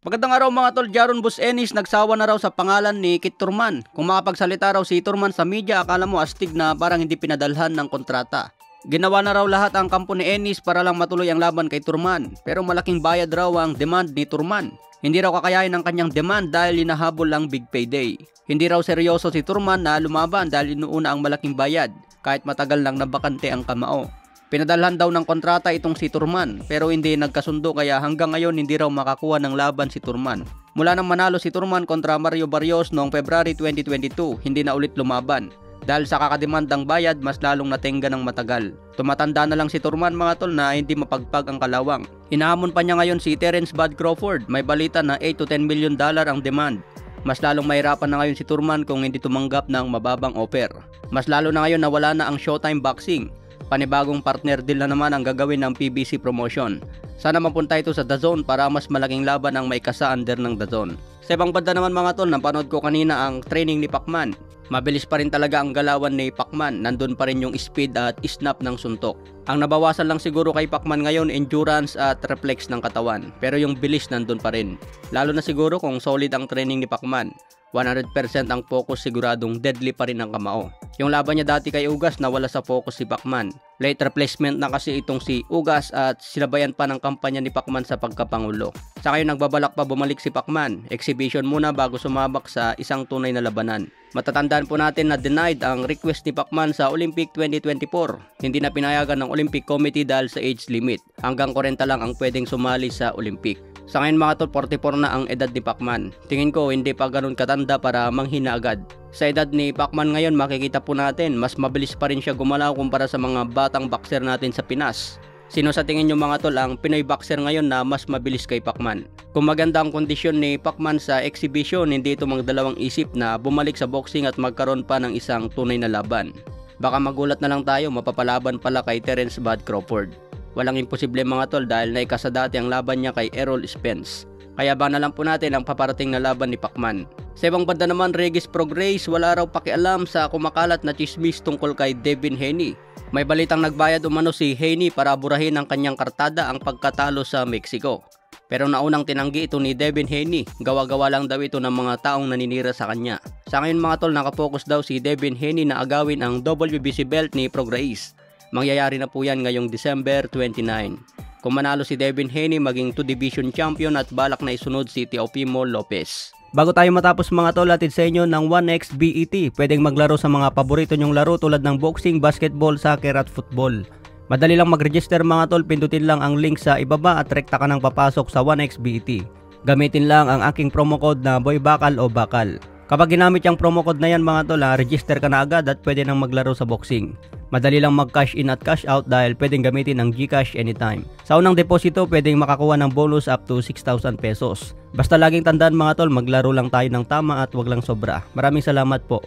Magandang araw mga tol, Jaron Boss Ennis nagsawa na raw sa pangalan ni Kit Turman. Kung makapagsalita raw si Turman sa media, akala mo astig na parang hindi pinadalhan ng kontrata. Ginawa na raw lahat ang kampo ni Ennis para lang matuloy ang laban kay Turman, pero malaking bayad raw ang demand ni Turman. Hindi raw kakayain ang kanyang demand dahil hinahabol ang big payday. Hindi raw seryoso si Turman na lumaban dahil inuuna ang malaking bayad, kahit matagal lang nabakante ang kamao. Pinadalhan daw ng kontrata itong si Turman pero hindi nagkasundo kaya hanggang ngayon hindi raw makakuha ng laban si Turman. Mula nang manalo si Turman kontra Mario Barrios noong February 2022, hindi na ulit lumaban. Dahil sa kakademandang bayad, mas lalong natenga ng matagal. Tumatanda na lang si Turman mga tol na hindi mapagpag ang kalawang. Inahamon pa niya ngayon si Terence Bud Crawford. May balita na $8 to $10 million ang demand. Mas lalong mahirapan na ngayon si Turman kung hindi tumanggap ng mababang offer. Mas lalo na ngayon na wala na ang Showtime Boxing. Panibagong partner deal na naman ang gagawin ng PBC promotion. Sana mapunta ito sa DAZN para mas malaking laban ang may kasa-under ng DAZN. Sa ibang banda naman mga tol, napanood ko kanina ang training ni Pacman. Mabilis pa rin talaga ang galawan ni Pacman, nandun pa rin yung speed at snap ng suntok. Ang nabawasan lang siguro kay Pacman ngayon, endurance at reflex ng katawan. Pero yung bilis nandun pa rin. Lalo na siguro kung solid ang training ni Pacman. 100% ang focus, siguradong deadly pa rin ang kamao. Yung laban niya dati kay Ugas, nawala sa focus si Pacman. Late replacement na kasi itong si Ugas at sinabayan pa ng kampanya ni Pacman sa pagkapangulo. Sa ngayon nagbabalak pa bumalik si Pacman. Exhibition muna bago sumabak sa isang tunay na labanan. Matatandaan po natin na denied ang request ni Pacman sa Olympic 2024. Hindi na pinayagan ng Olympic Committee dahil sa age limit. Hanggang 40 lang ang pwedeng sumali sa Olympic. Sa ngayon mga tol, 44 na ang edad ni Pacman. Tingin ko hindi pa ganun katanda para manghina agad. Sa edad ni Pacman ngayon makikita po natin mas mabilis pa rin siya gumalaw kumpara sa mga batang boxer natin sa Pinas. Sino sa tingin nyo mga tol ang Pinoy boxer ngayon na mas mabilis kay Pacman? Kung maganda ang kondisyon ni Pacman sa exhibition, hindi ito magdalawang isip na bumalik sa boxing at magkaroon pa ng isang tunay na laban. Baka magulat na lang tayo, mapapalaban pala kay Terence Bud Crawford. Walang imposible mga tol dahil naikasa dati ang laban niya kay Errol Spence. Kaya ba na lang po natin ang paparating na laban ni Pacman. Sa ibang banda naman, Regis Prograis wala raw pakialam sa kumakalat na chismis tungkol kay Devin Haney. May balitang nagbayad umano si Haney para burahin ang kanyang kartada ang pagkatalo sa Mexico. Pero naunang tinanggi ito ni Devin Haney, gawa-gawa lang daw ito ng mga taong naninira sa kanya. Sa ngayon mga tol, nakapokus daw si Devin Haney na agawin ang WBC belt ni Prograis. Mangyayari na po yan ngayong December 29. Kung manalo si Devin Haney, maging 2-division champion at balak na isunod si Teofimo Lopez. Bago tayo matapos mga tol, atid sa inyo ng 1xBET. Pwedeng maglaro sa mga paborito nyong laro tulad ng boxing, basketball, soccer at football. Madali lang mag-register mga tol, pindutin lang ang link sa ibaba at rekta ka nang papasok sa 1xBET. Gamitin lang ang aking promo code na BOYBAKAL o BAKAL. Kapag ginamit yung promo code na yan mga tol, register ka na agad at pwede nang maglaro sa boxing. Madali lang mag-cash in at cash out dahil pwedeng gamitin ang GCash anytime. Sa unang deposito, pwedeng makakuha ng bonus up to 6,000 pesos. Basta laging tandaan mga tol, maglaro lang tayo ng tama at wag lang sobra. Maraming salamat po.